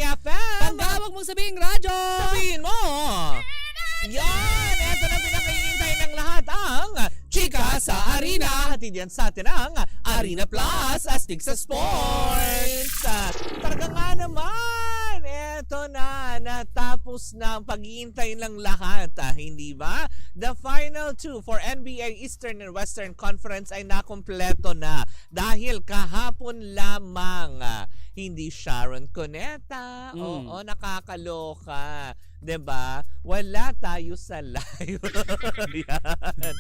FM! Tanggawag mong sabihin radyo! Sabihin mo! Yan! Ito na pinakahihintay ng lahat ang Chika sa Arena! Hatid yan sa atin ang Arena Plus Astig sa Sports! Talaga nga naman! Ito na, natapos na ang paghihintay ng lahat. Hindi ba? The final two for NBA Eastern and Western Conference ay nakumpleto na dahil kahapon lamang. Hindi Sharon Cuneta. Oo, nakakaloka. 'Di ba? Wala tayo sa live. Yan.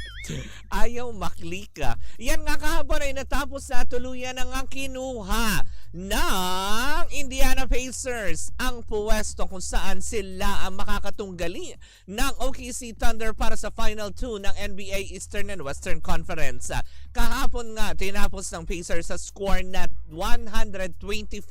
Ayaw maklika. Yan nga kahapon ay natapos na tuluyan ng kinuha ng Indiana Pacers ang puwesto kung saan sila ang makakatunggali ng OKC Thunder para sa Final 2 ng NBA Eastern and Western Conference. Kahapon nga, tinapos ng Pacers sa score na 125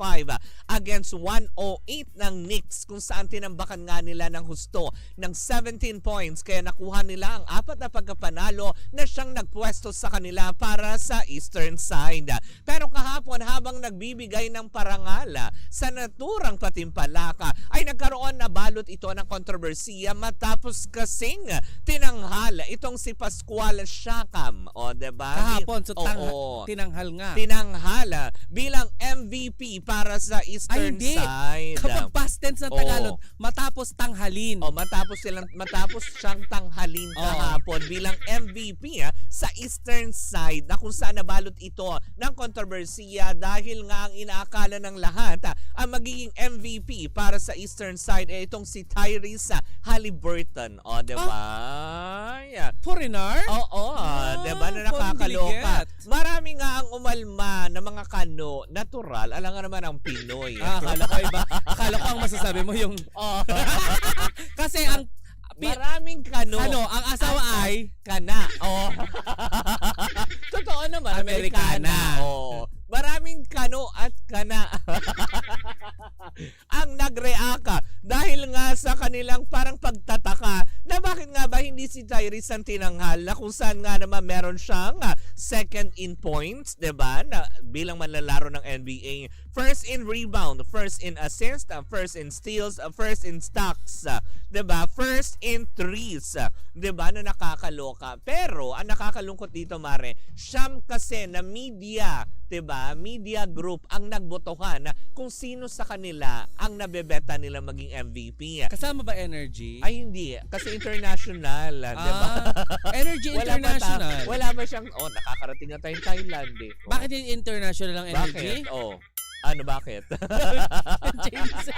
against 108 ng Knicks kung saan tinambakan nga nila ng husto ng 17 points kaya nakuha nila ang 4 na pagkapanalo na siyang nagpwesto sa kanila para sa Eastern side. Pero kahapon habang nagbibigay ng parangal sa naturang patimpalaka ay nagkaroon na balot ito ng kontrobersiya matapos kasing tinanghal itong si Pascual Siakam. O, diba? Kahapon, so tinanghal nga. Tinanghal bilang MVP para sa Eastern side. Kapag past tense ng Tagalog, matapos tanghalin. O, matapos siyang tanghalin kahapon bilang MVP sa Eastern side na kung saan nabalot ito ng kontrobersiya dahil nga ang inaakala ng lahat ang magiging MVP para sa Eastern side ay itong si Tyrese Haliburton. O, diba? Foreigner? Oo, diba na nakakaloka. Marami nga ang umalma ng mga kano, natural, alam nga naman ang Pinoy. Akala ko iba. Akala ko ang masasabi mo yung... Kasi ang... Maraming kano. Ang asawa ay... Kana. Totoo naman, Amerikana. Maraming kano at kana ang nagreaka dahil nga sa kanilang parang pagtataka na bakit nga ba hindi si Tyrese ang tinanghal na kung saan nga naman meron siyang second in points, diba? Na bilang manlalaro ng NBA, first in rebound, first in assist, first in steals, first in stocks, diba? First in threes, diba? Na nakakaloka. Pero ang nakakalungkot dito, Mare, siyam kasi na media, diba? Media group ang nagbotohan kung sino sa kanila ang nabebeta nila maging MVP. Kasama ba Energy? Ay, hindi. Kasi international, diba? Energy International. Wala ba siyang, nakakarating na tayong Thailand eh. Bakit yung international ang Energy? Bakit? Bakit? James.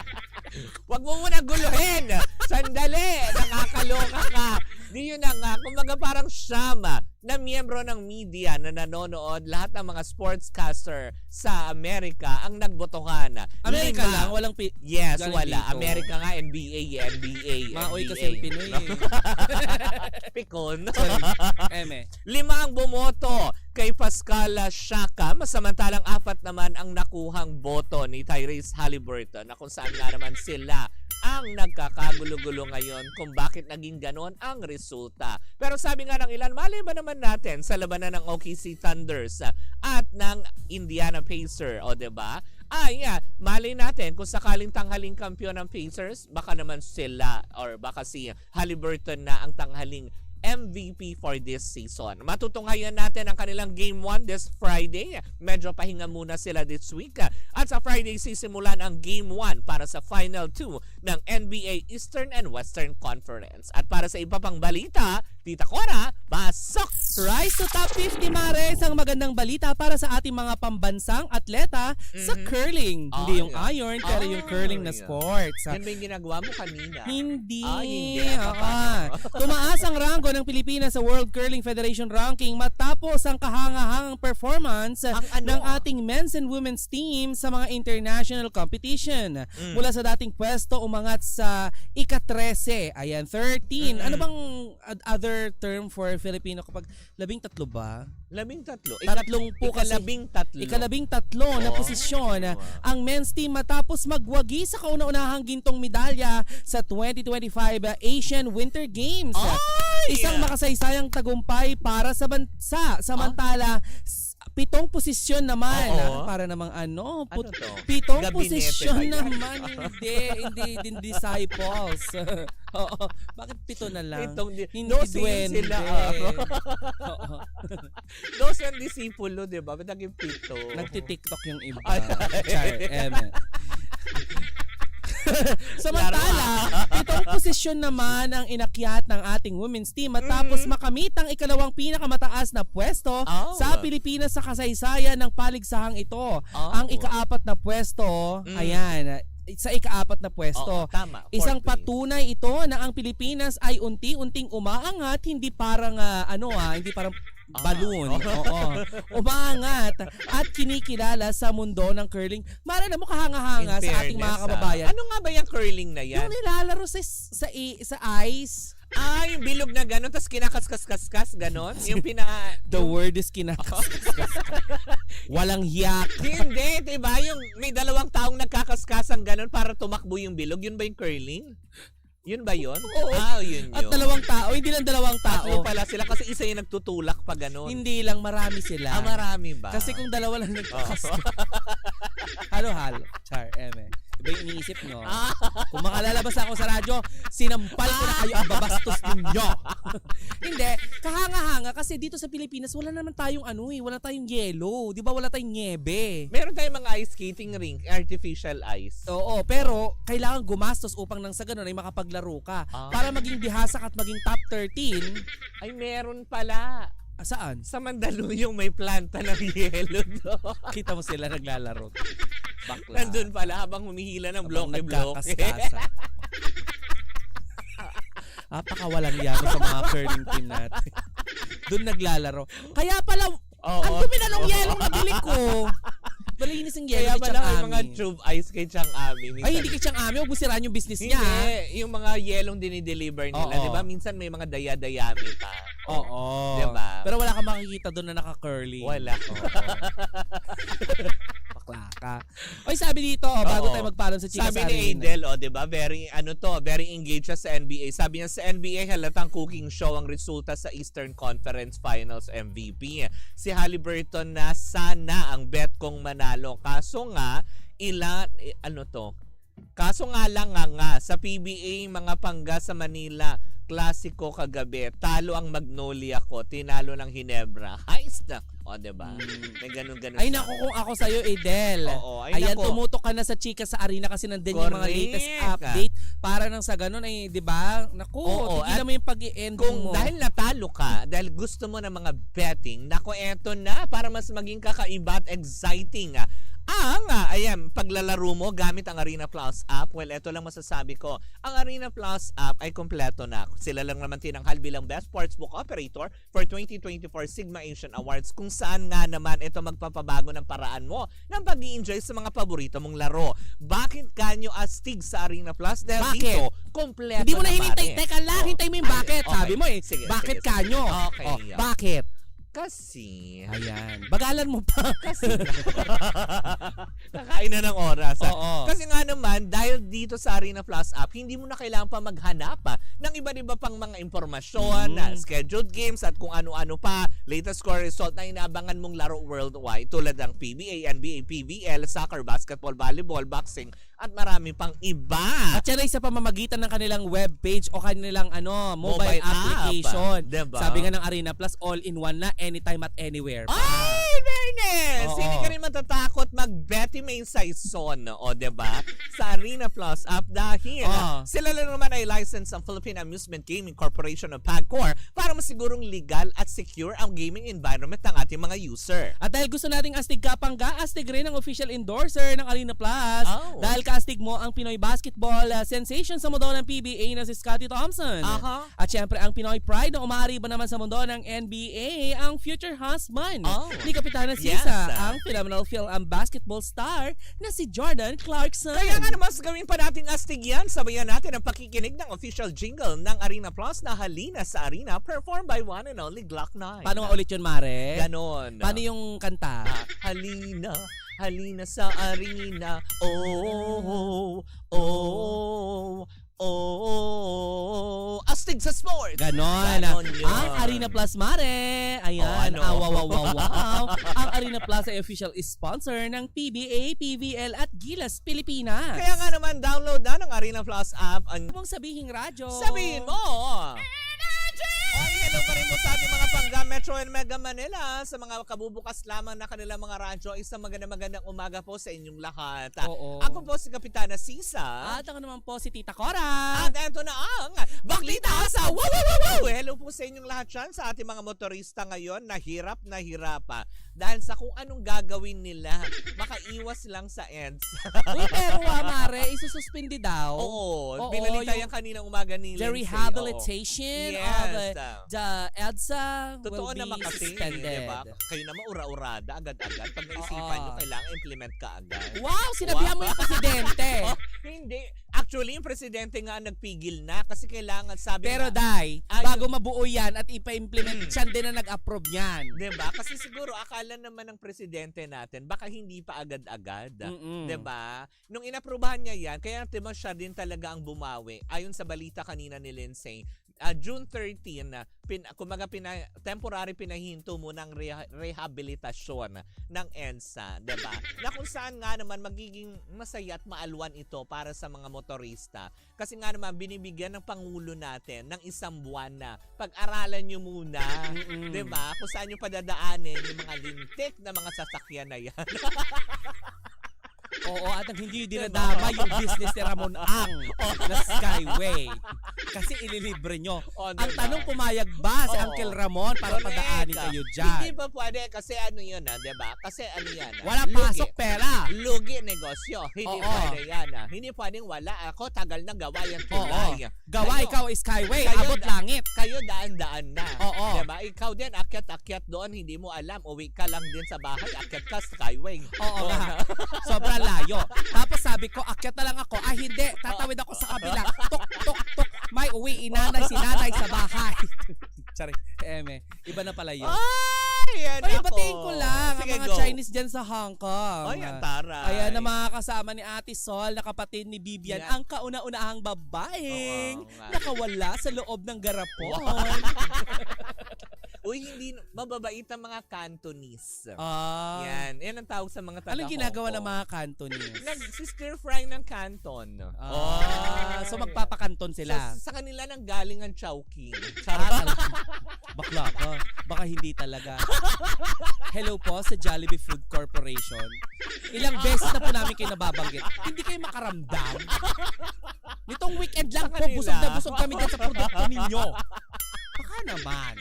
Wag mo muna guluhin. Sandali. Nakakaloka ka. Di yun na nga. Kumbaga parang siyama na miyembro ng media na nanonood, lahat ng mga sportscaster sa Amerika ang nagbotohan. Amerika lang? Walang Yes, galing wala. dito. Amerika nga, NBA. Maoy NBA. kasi yung Pinoy. Pikon. 5 ang bumoto kay Pascal Siakam, samantalang 4 naman ang nakuhang boto ni Tyrese Haliburton na kung saan nga naman sila ang nagkakagulo-gulo ngayon kung bakit naging ganon ang resulta. Pero sabi nga ng ilan, mali ba naman natin sa labanan ng OKC Thunders at ng Indiana Pacers, o diba? Mali natin kung sakaling tanghaling kampiyon ng Pacers, baka naman sila or baka si Haliburton na ang tanghaling MVP for this season. Matutunghayan natin ang kanilang Game 1 this Friday. Medyo pahinga muna sila this week. At sa Friday sisimulan ang Game 1 para sa Final 2 ng NBA Eastern and Western Conference. At para sa iba pang balita, Tita Cora, pasok! Rise to top 50, Mare. Isang magandang balita para sa ating mga pambansang atleta sa curling. Hindi yung iron, pero yung curling na sports. Yan ba yung ginagawa mo kanina? Hindi. Hindi. Tumaas ang ranggo ng Pilipinas sa World Curling Federation Ranking matapos ang kahangahangang performance ng ating men's and women's team sa mga international competition. Mula sa dating pwesto, umangat sa ika-13. Ayan, 13. Ano bang other term for Filipino kapag 13 ba? 13. Ikalabing tatlo na posisyon ang men's team matapos magwagi sa kauna-unahang gintong medalya sa 2025 Asian Winter Games. Isang makasaysayang tagumpay para sa bansa. Samantala, 7 posisyon naman. Oo. Para namang ano, Ano to? 7 Gabinete posisyon ba yan? naman. hindi disciples. Oo. Bakit 7 na lang? Hindi Those duwende. sila. Oo. Those yung disipulo, di ba? Ba't naging 7? Nagti-TikTok yung iba. Ay. Char, Samantala, 7 posisyon naman ang inakyat ng ating women's team matapos makamit ang ikalawang pinakamataas na pwesto sa Pilipinas sa kasaysayan ng paligsahang ito. Ang ika-4 na pwesto, ayan, sa ika-4 na pwesto. Tama. Isang 4th place. patunay ito na ang Pilipinas ay unti-unting umaangat, hindi parang hindi parang balloon. Oo. Umaangat at kinikilala sa mundo ng curling. Mara na mo kahanga-hanga sa ating mga kababayan. Ano nga ba yung curling na yan? Yung nilalaro sa ice. Yung bilog na gano'n, tapos kinakas-kas-kas-kas, gano'n? Yung The word is kinakas. Walang hiyak. Hindi, diba? Yung may 2 taong nagkakaskasang gano'n para tumakbo yung bilog. Yun ba yung curling? Yun ba yun? Oo. Yun. At 2 tao, hindi lang 2 tao. Tatlo pala sila kasi isa yung nagtutulak pa gano'n. Hindi lang, marami sila. Marami ba? Kasi kung 2 lang nagkakaskas. Halo-halo. Char, Iba yung iniisip nyo. Kung makalalabas ako sa radyo, sinampal ko na kayo ang babastos ninyo. Hindi, kahanga-hanga kasi dito sa Pilipinas wala naman tayong wala tayong yelo. Di ba wala tayong niebe? Meron tayong mga ice skating rink, artificial ice. Oo, pero kailangan gumastos upang nang sa ganun ay makapaglaro ka. Para maging dihasak at maging top 13. Ay, meron pala. Saan? Sa Mandaluyong may planta ng yelo doon. Kita mo sila naglalaro. Bakla. Nandun pala habang humihila ng bloke-bloke. Nagkakaskasa. Napakawalang yano sa mga curling team natin. Doon naglalaro. Kaya pala, ang dumi na ng yelong nabili ko. Malinis ang yelo Kaya ni pala Chang may mga Ami. tube ice kay Chang Ami. Ay, hindi kay Chang Ami. Huwag mo siraan yung business niya. Hindi, yung mga yelong dinideliver nila. Oo. Di ba? Minsan may mga daya-dayami pa. Oo. Diba? Pero wala kang makikita doon na naka-curly. Wala. Bakla ka. Oy, sabi dito, bago tayo magpaalam sa Chika Sabi sa ni Arena. Adel, di ba? Very engaged siya sa NBA. Sabi niya sa NBA, halatang cooking show ang resulta sa Eastern Conference Finals MVP. Si Haliburton na sana ang bet kong manalo. Kaso nga, Kaso nga lang nga, sa PBA, mga pangga sa Manila, klasiko kagabi, talo ang Magnolia ko, tinalo ng Hinebra. Ayos na. Diba? May ganun-ganun. Ay naku, kung ako sa'yo, Adel. Oo, ay Ayan, naku. tumutok ka na sa Chika sa Arena kasi nandun yung mga Correct. latest update. Para nang sa ganun ay, di ba? Naku, Oo, tigilan at mo yung pag-i-ending Kung mo. dahil natalo ka, dahil gusto mo ng mga betting, nako eto na, para mas maging kakaiba at exciting. Ayan, paglalaro mo gamit ang Arena Plus app, well, eto lang masasabi ko. Ang Arena Plus app ay kompleto na. Sila lang naman tinanghal bilang Best Sportsbook Operator for 2024 Sigma Asian Awards, kung saan nga naman ito magpapabago ng paraan mo ng pag-i-enjoy sa mga paborito mong laro. Bakit kanyo astig sa Arena Plus? Dahil Bakit? dito, kompleto Hindi mo na pare. hinintay. Teka lang, hintay mo yung bakit. Okay. Sabi mo Sige, bakit sige. kanyo? Okay. Bakit? Kasi Ayan. Bagalan mo pa. kakain na ng oras. Oo. Kasi nga naman, dahil dito sa Arena Plus app, hindi mo na kailangan pa maghanap ng iba-iba pang mga impormasyon, scheduled games at kung ano-ano pa, latest score result na inaabangan mong laro worldwide tulad ng PBA, NBA, PBL, soccer, basketball, volleyball, boxing, at marami pang iba. At yan ay sa pamamagitan ng kanilang webpage o kanilang mobile App. application. Diba? Sabi nga ng Arena Plus, all-in-one na, anytime at anywhere. Ay, fairness! Oo. Hindi ka rin matatakot mag-Betty May Saison, diba? Sa Arena Plus app dahil sila lang naman ay license ng Philippine Amusement Gaming Corporation of PAGCOR para masigurong legal at secure ang gaming environment ng ating mga user. At dahil gusto nating astig kapangga, astig rin ang official endorser ng Arena Plus. Dahil kaastig mo ang Pinoy basketball sensation sa mundo ng PBA na si Scottie Thompson. At syempre ang Pinoy pride na umaariba naman sa mundo ng NBA, ang future husband ni Kapitana Sisa, ang phenomenal film ang basketball star na si Jordan Clarkson. Kaya nga naman gawin pa nating astig yan. Sabayan natin ang pakikinig ng official jingle ng Arena Plus na Halina sa Arena, performed by one and only Glock 9. Paano nga ulit yun, Mare? Ganon. Paano yung kanta? Halina, halina sa arena. Oh, oh, oh, oh, oh. Astig sa spot. Sports! Ganon. Yun. Ang Arena Plus, Mare. Ayan. Wow. Ang Arena Plus ay official sponsor ng PBA, PVL at Gilas Pilipinas. Kaya nga naman, download na ng Arena Plus app. Mong sabihing radyo. Sabihin mo! Hello pa rin po sa ating mga pangga Metro and Mega Manila, sa mga kabubukas lamang na kanilang mga radyo. Isang magandang umaga po sa inyong lahat. Oo. Ako po si Kapitana Sisa. At ako naman po si Tita Cora. At eto na ang Baklita sa Wow! Hello po sa inyong lahat dyan, sa ating mga motorista ngayon na hirap dahil sa kung anong gagawin nila, makaiwas lang sa EDS. Uy, pero Mare, isususpindi daw. Oo, binalita yan kaninang umaga ni The Lindsay. rehabilitation of Yes. the EDSA Totoo will be naman kasi, suspended. diba? Kayo naman ura-urada, agad-agad. Pag naisipan nyo, kailangan implement ka agad. Wow, sinabihan mo yung presidente. Hindi. Actually, yung presidente nga ang nagpigil na kasi kailangan sabi Pero nga, Day, bago mabuo yan at ipa-implement, siya din na nag-approve niyan. diba? Kasi siguro akala naman ng presidente natin, baka hindi pa agad-agad. Diba? Nung inaprubahan niya yan, kaya natin siya din talaga ang bumawi. Ayon sa balita kanina ni Lindsay, June 13, temporary pinahinto mo ng rehabilitasyon ng EDSA, diba? Na kung saan nga naman magiging masaya at maalwan ito para sa mga motorista. Kasi nga naman binibigyan ng Pangulo natin ng 1 buwan na pag-aralan nyo muna, diba? Kung saan nyo padadaanin yung mga lintik na mga sasakyan na yan. Oo, at ang hindi dinadama yung business ni Ramon Ang na Skyway. Kasi ililibre nyo. Ang tanong, pumayag ba si Uncle Ramon para padaanin kayo dyan? Hindi pa pwede kasi ano yun diba? Kasi ano yan. Wala pasok pera. Lugi negosyo. Hindi pwede yan. Hindi pwedeng wala. Ako tagal na gawa yung tulay. Gawa ikaw Skyway, kayo abot langit. Kayo daan-daan na. Oo. Diba? Ikaw din, akyat-akyat doon, hindi mo alam. Uwi ka lang din sa bahay, akyat ka Skyway. Oo nga. Sobrang layo. Tapos sabi ko, akyat na lang ako. Hindi, tatawid ako sa kabila. Tok. May uwi, si nanay sa bahay. Sorry, iba na pala yun. Yan Ay, ako. batiin ko lang Sige, ang mga go. Chinese dyan sa Hong Kong. Ay, ang taray. Ayan na mga kasama ni Ate Sol, na kapatid ni Bibian, Yan. ang kauna-unahang babaeng Oo, nga. nakawala sa loob ng garapon. Uy, hindi mababait ang mga Cantonese. Ah. Yan ang tawag sa mga taga Anong ginagawa Hong ng Kong. mga Cantonese? Nag-sister fry ng Canton. So magpapakanton sila. Sa kanila nang galing ang Chowking. Bakla ka. Baka hindi talaga. Hello po sa Jollibee Food Corporation. Ilang beses na po namin kayo nababanggit. Hindi kayo makaramdam. Nitong weekend lang Sa po, kanila. busog na busog kami dyan sa produkto ninyo. Baka naman.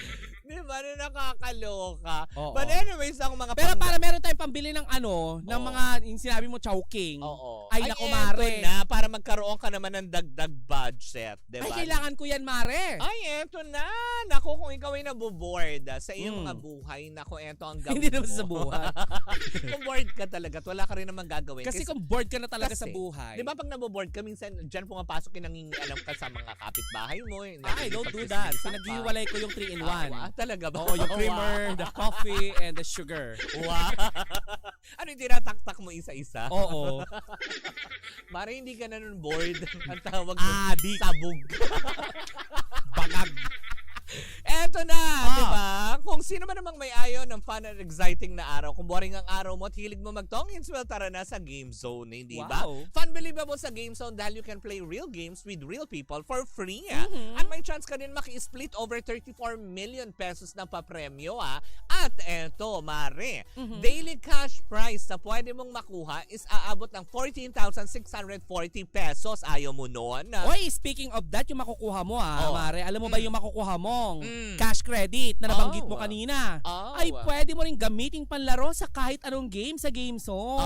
Di ba na nakakaloka? Oo. But anyways, ang mga Pero para meron tayong pambili ng ng Oo. mga, yung sinabi mo, Chowking. Oo. Ay, naku, Mare. eto na, para magkaroon ka naman ng dagdag budget, di ba? Ay, kailangan ko yan, Mare. Ay, eto na. Naku, kung ikaw ay naboboard sa iyong mga buhay, naku, eto ang gawin Hindi naman mo. sa buhay. Kung bored ka talaga, at wala ka rin naman gagawin. Kasi kung bored ka na talaga sa kasi, buhay. Di ba pag naboboard ka, minsan dyan pumapasok yung nangingialam ka sa mga kapitbahay mo. Ay, don't do that. Pinaghiwalay ko yung 3-in-1. Talaga ba? Oo, yung creamer, the coffee, and the sugar. Wow. Ano yung tinataktak mo isa-isa? Oo. Para hindi ka na nun bored. Ang tawag Adik. sabog. Bangag. Eto na, di ba? Kung sino man namang may ayaw ng fun and exciting na araw, kung boring ang araw mo at hilig mo mag-tongins, well, tara na sa Game Zone, hindi ba? Wow. Fun believable sa Game Zone dahil you can play real games with real people for free. At may chance ka din maki-split over 34 million pesos na papremyo. At eto, Mare, daily cash prize na pwede mong makuha is aabot ng 14,640 pesos. Ayaw mo nun? Oy, speaking of that, yung makukuha mo Mare, alam mo ba yung makukuha mong cash credit na nabanggit mo kanina? Ay, pwede mo rin gamitin panlaro sa kahit anong game sa Game Zone.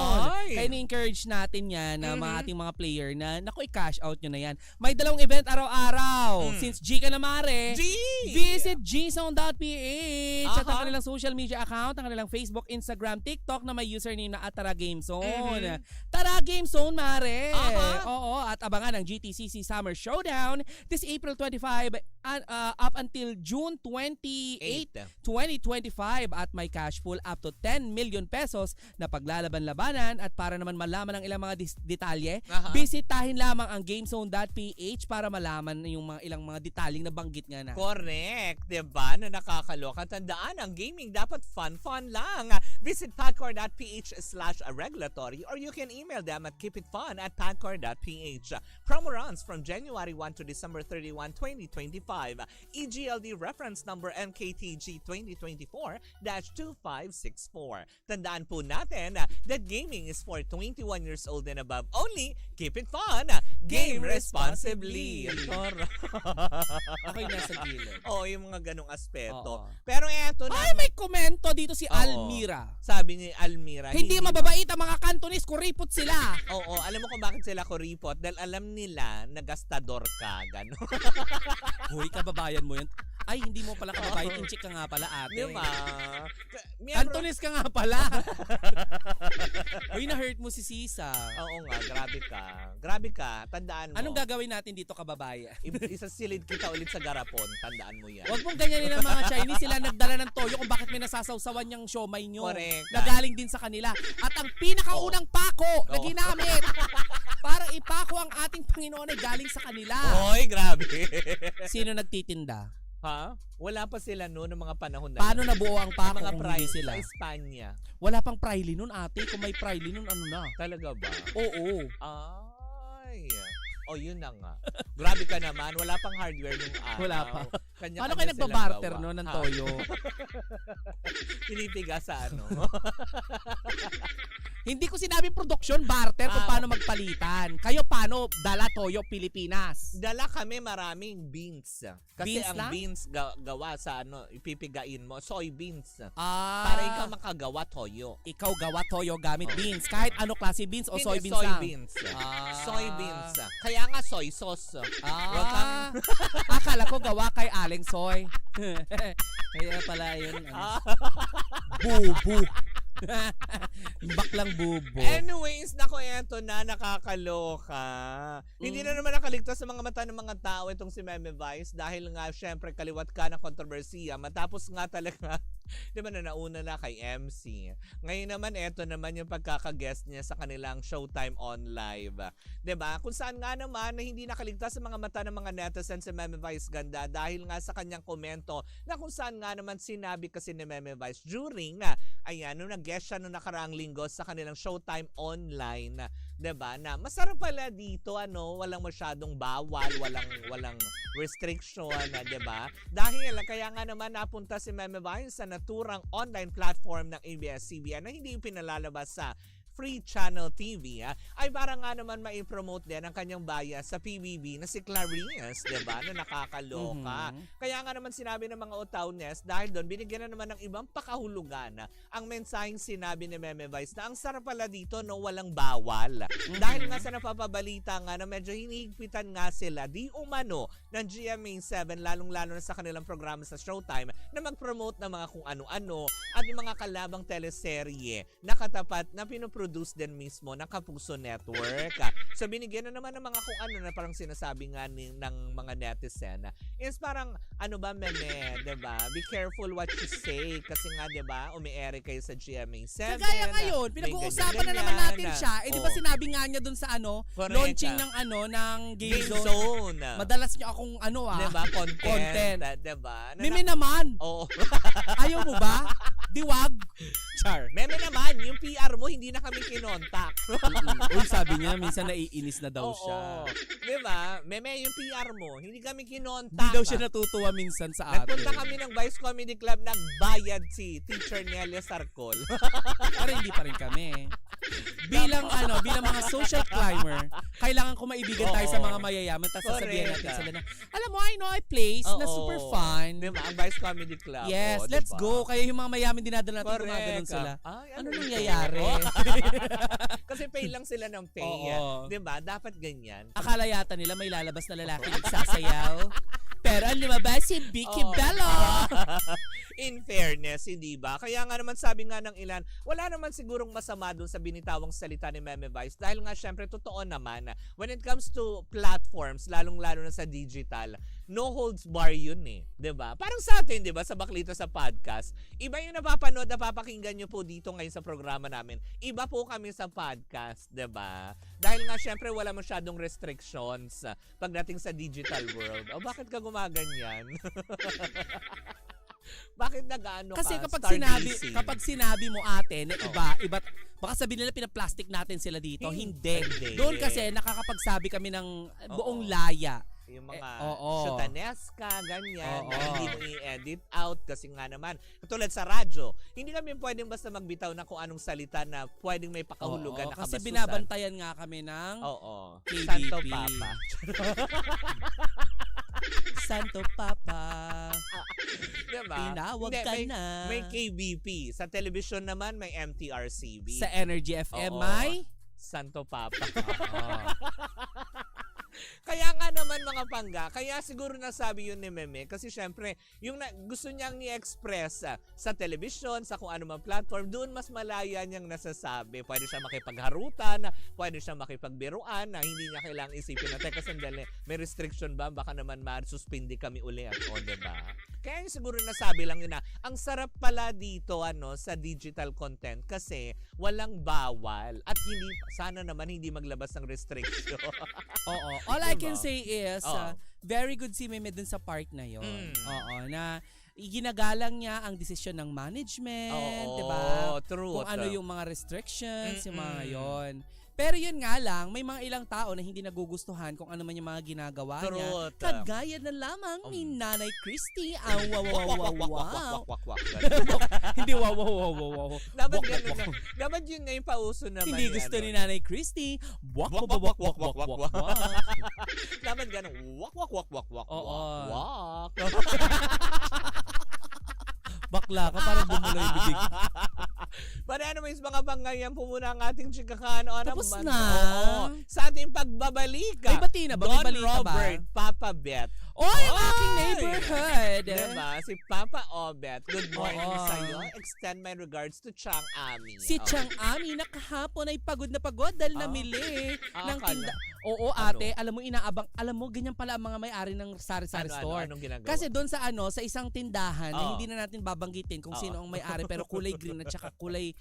Kaya ni-encourage natin yan na mga ating mga player na, naku, i-cash out nyo na yan. May dalawang event araw-araw. Since G ka na, Mare, visit gzone.ph at ang kanilang social media account, ang kanilang Facebook, Instagram, TikTok na may username na @TaraGameZone. Tara Game Zone, Mare! Oo, at abangan ang GTCC Summer Showdown this April 25 up until June 28, 2025 at may cash pool up to 10 million pesos na paglalaban-labanan. At para naman malaman ang ilang mga detalye, bisitahin lamang ang gamezone.ph para malaman yung mga ilang mga detalyeng na banggit nga na. Correct, diba? Na nakakaloka. Tandaan, ang gaming dapat fun lang. Visit padcore.ph/regulatory or you can email them at keepitfun@padcore.ph. Promo runs from January 1 to December 31, 2025. EGLD reference number MKTG 2024-2564. Tandaan po natin that gaming is for 21 years old and above only. Keep it fun. Game responsibly. Ako'y nasa gilid. Oo, yung mga ganong aspeto. Oo. Pero eto na. Ay, may komento dito si Oo. Almira. Sabi ni Almira. Hindi mababait ang mga Cantonese, kuripot sila. Oo, alam mo kung bakit sila kuripot? Dahil alam nila na gastador ka. Gano'n. Hoy, kababayan mo yan. Ay, hindi mo pala kababayan. Inchik ka nga pala, ate. Diba? Cantonese ka nga pala. Hoy, na-hurt mo si Sisa. Oo nga, grabe ka. Grabe ka, tandaan mo. Anong gagawin natin dito, kababayan? Isasilid kita ulit sa garapon, tandaan mo yan. Huwag mong ganyanin ang mga Chinese. Sila nagdala ng toyo kung bakit may nasasawsawan niyang siomay nyo. Correct. Nagaling din sa kanila. At ang pinakaunang pako na ginamit para ipako ang ating Panginoon ay galing sa kanila. Oy, grabe. Sino nagtitinda? Ha? Wala pa sila noon ng mga panahon na Paano nabuo ang pako mga kung price hindi sila? sa Espanya. Wala pang Priley nun, ate. Kung may Priley nun, ano na? Talaga ba? Oo. Ay. O, yun na nga. Grabe ka naman. Wala pang hardware nung araw. Wala pa. Kanya-kanya Paano kayo silang nagbabarter gawa. no, ng Ha? toyo? Pinipiga sa ano. Hindi ko sinabing production, barter kung paano magpalitan. Kayo paano dala toyo Pilipinas? Dala kami maraming beans. Kasi Beans ang lang? beans gawa sa ano, ipipigain mo. Soybeans. Ah, Para ikaw makagawa toyo. ikaw gawa toyo gamit Oh. beans. Kahit ano klase beans o Hindi, soybeans lang. soybeans. Ah. Soybeans. Kaya nga soy sauce. Wag Ah, akala ko gawa kay Aling Soy. Kaya pala yun. Ah. Bubu. Baklang bubo. Anyways, nako, eto na, nakakaloka. Hindi na naman nakaligtas sa mga mata ng mga tao itong si Meme Vice dahil nga syempre kaliwat ka ng kontrobersiya matapos nga talaga di ba na nauna na kay MC. Ngayon naman, eto naman yung pagkaka-guest niya sa kanilang Showtime On Live. Di ba? Kung saan nga naman na hindi nakaligtas sa mga mata ng mga netizens si Meme Vice ganda dahil nga sa kanyang komento na kung saan nga naman sinabi kasi ni Meme Vice during ayan, nung nag-guest siya nung nakaraang linggo sa kanilang Showtime Online, 'di ba? Na masarap pala dito, walang masyadong bawal, walang restriction, 'di ba? Dahil kaya nga naman napunta si Meme Vice sa naturang online platform ng ABS-CBN na hindi pinalalabas sa Free Channel TV ay para nga naman mai-promote din ang kanyang bias sa PBB na si Clarice, diba? Na nakakaloka. Kaya nga naman sinabi ng mga Otawnes dahil doon binigyan na naman ng ibang pakahulugan ang mensaheng sinabi ni Meme Vice na ang sarap pala dito no walang bawal. Dahil nga sa napapabalita nga na medyo hinihigpitan nga sila di umano ng GMA7 lalong-lalo na sa kanilang programa sa Showtime na mag-promote ng mga kung ano-ano at yung mga kalabang teleserye na katapat na pinoproduce din mismo ng Kapuso Network. So binigyan na naman ng mga kung ano na parang sinasabi nga ng mga netizen is parang ano ba Meme, 'di ba? Be careful what you say kasi nga 'di ba, umi-air kayo sa GMA7. Kagaya ngayon, pinag-uusapan na naman natin siya. Eh di ba sinabi nga niya dun sa Correct. launching ng ng Game Game Zone. Zone. Madalas niya akong 'Di ba? Content. 'Di ba? Meme naman. Oo. Ayaw mo ba? Diwag. Char. Meme naman, yung PR mo hindi na kami kinontak. Uy, sabi niya, minsan naiinis na daw siya. Oo. Diba? Meme, yung PR mo, hindi kami kinontak. Hindi daw siya natutuwa minsan sa atin. Nagpunta kami ng Vice Comedy Club, nagbayad si Teacher Nelia Sarcol. Pero hindi pa rin kami. Bilang mga social climber, kailangan ko maibigan tayo sa mga mayayaman tapos sasabihin natin sila na, alam mo, I know a place na super fun. Diba? Ang Vice Comedy Club. Yes, diba? let's go. Kaya yung mga mayayaman dinadala natin, gumaganon sila. Ay, Ano ito? nangyayari? Kasi pay lang sila ng pay. Oo. Diba? Dapat ganyan. Akala yata nila may lalabas na lalaki nagsasayaw. Pero ang lumabas si Vicky Bello. In fairness, hindi ba? Kaya nga naman sabi nga ng ilan, wala naman sigurong masama dun sa binitawang salita ni Meme Vice dahil nga syempre totoo naman when it comes to platforms, lalong-lalo na sa digital, no holds bar yun eh. 'Di ba? Parang sa atin, 'di ba, sa Baklita sa podcast, iba yung napapanood, napapakinggan nyo po dito ngayon sa programa namin. Iba po kami sa podcast, 'di ba? Dahil nga syempre wala masyadong restrictions pagdating sa digital world. O bakit ka gumaganyan? Bakit nag-ano Kasi ka? kapag Stargazing. sinabi mo ate na iba, baka sabihin nila pinaplastic natin sila dito. Hindi. Doon kasi nakakapagsabi kami ng buong laya. Yung mga oo. shutaneska, ganyan, Oo. na hindi mo i-edit out kasi nga naman, katulad sa radyo, hindi kami pwedeng basta magbitaw na kung anong salita na pwedeng may pakahulugan na Kasi kabasusan. binabantayan nga kami ng Oo. KBP. Santo Papa. Santo Papa. Diba? Tinawag Hindi, ka may, na. may KBP. Sa television naman, may MTRCB. Sa Energy FM Oo. may Santo Papa. Oo. Kaya nga naman mga pangga, kaya siguro nasabi yun ni Meme kasi syempre, yung gusto niyang i-express sa television, sa kung ano mang platform, doon mas malaya niyang nasasabi. Pwede siya makipagharutan, pwede siya makipagbiruan, na hindi niya kailangang isipin na, teka sandali, may restriction ba? Baka naman ma-suspindi kami uli at o, diba? Kaya yung siguro nasabi lang yun na, ang sarap pala dito sa digital content kasi walang bawal at sana naman hindi maglabas ng restriction. Oo. All I Diba? can say is, Oo. very good si Meme dun sa part na yon. Mm. Oo, na ginagalang niya ang desisyon ng management, Oo, 'di ba? true. Kung ano yung mga restrictions, yung mga Mm-mm. yon. Pero yun nga lang, may mga ilang tao na hindi nagugustuhan kung ano man yung mga ginagawa niya. Truth. Kagaya na lamang ni Nanay Christy. Wow, wow, Wak, wow, wak, wak, wow, wak, wow. wak, wak, wak. Hindi wow, wow, wow, wow, wow. Dapat Wak, wak, ganun wak. na. Dapat yun na yung pauso naman. Hindi yung gusto ano. ni Nanay Christy. Wak, Wak, wak, wak, wak, wak, wak, wak, wak, wak. Dapat ganun. Wak, wak, wak, wak, wak, Oo. wak. Bakla ka, parang bumuloy bibig. But anyways, mga pangayan po muna ang ating chikahan. Tapos na. Oo. Sa ating pagbabalik. May bati na ba? May Don balita ba? Robert, Papa Bet. Oy, ang Oy! aking neighborhood. Diba? Si Papa Obet. Good morning Oo. sa'yo. Extend my regards to Chang Ami. Si Oh. Chang Ami na kahapon ay pagod na pagod dahil Ah. namili ng Akala. tinda. Oo, ate, alam mo ganyan pala ang mga may-ari ng sari-sari store. Anong ginagawa? Kasi doon sa isang tindahan na Oo. hindi na natin babanggitin kung Oo. sino ang may-ari pero kulay green at saka kulay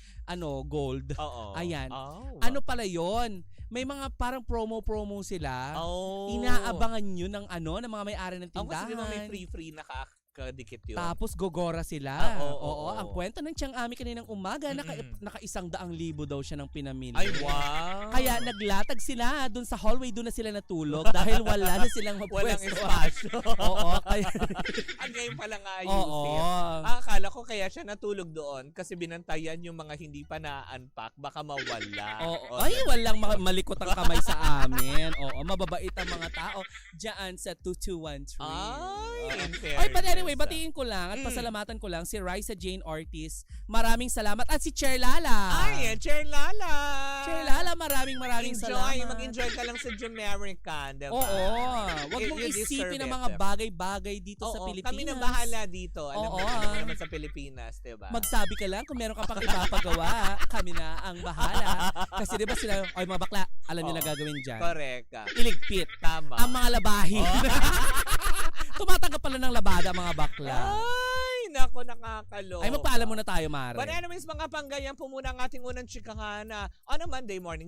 gold. Oo. Ayan. Oh. Ano pala 'yon? May mga parang promo sila. Oh. Inaabangan yun ng ng mga may-ari ng Ako kasi tindahan. di ba may free nakakadikit yun? Tapos gogora sila. Oo. Ang kwento ng Chang Ami kaninang umaga, Mm-mm. naka 100,000 daw siya ng pinamili. Ay, wow. Kaya naglatag sila doon sa hallway, doon na sila natulog dahil wala na silang Walang mapwesto. espasyo. Oo, kaya Ang ngayon pala nga Oo. ayusin. Akala ko kaya siya natulog doon kasi binantayan yung mga hindi pa na-unpack. Baka mawala. Oo. O, Ay, walang malikot ang kamay sa amin. Oo, mababait ang mga tao diyan sa 2213. Ay, in Ay, but fairness. anyway, batiin ko lang at pasalamatan ko lang si Raisa Jane Ortiz. Maraming salamat. At si Chair Lala. Ay, Chair Lala. Chair Lala, maraming salamat. Mag-enjoy ka lang sa Jamaican, diba? Oo. Wag mong You deserve isipin ang it. mga bagay-bagay dito sa Oo, Pilipinas. kami na bahala dito. Alam Oo, mo naman sa Pilipinas, diba? Magsabi ka lang kung meron ka pang ipapagawa, kami na ang bahala. Kasi di ba sila, oy mga bakla, alam niyo na Oo. gagawin dyan. Correct. Iligpit Tama. ang mga labahin. Oh. Tumatanggap pala ng labada mga bakla. Ay, nako, nakakaloka. Ay, magpaalam muna tayo, Mare. But anyways, mga panggayan po muna ang ating unang chikahan on a Monday morning.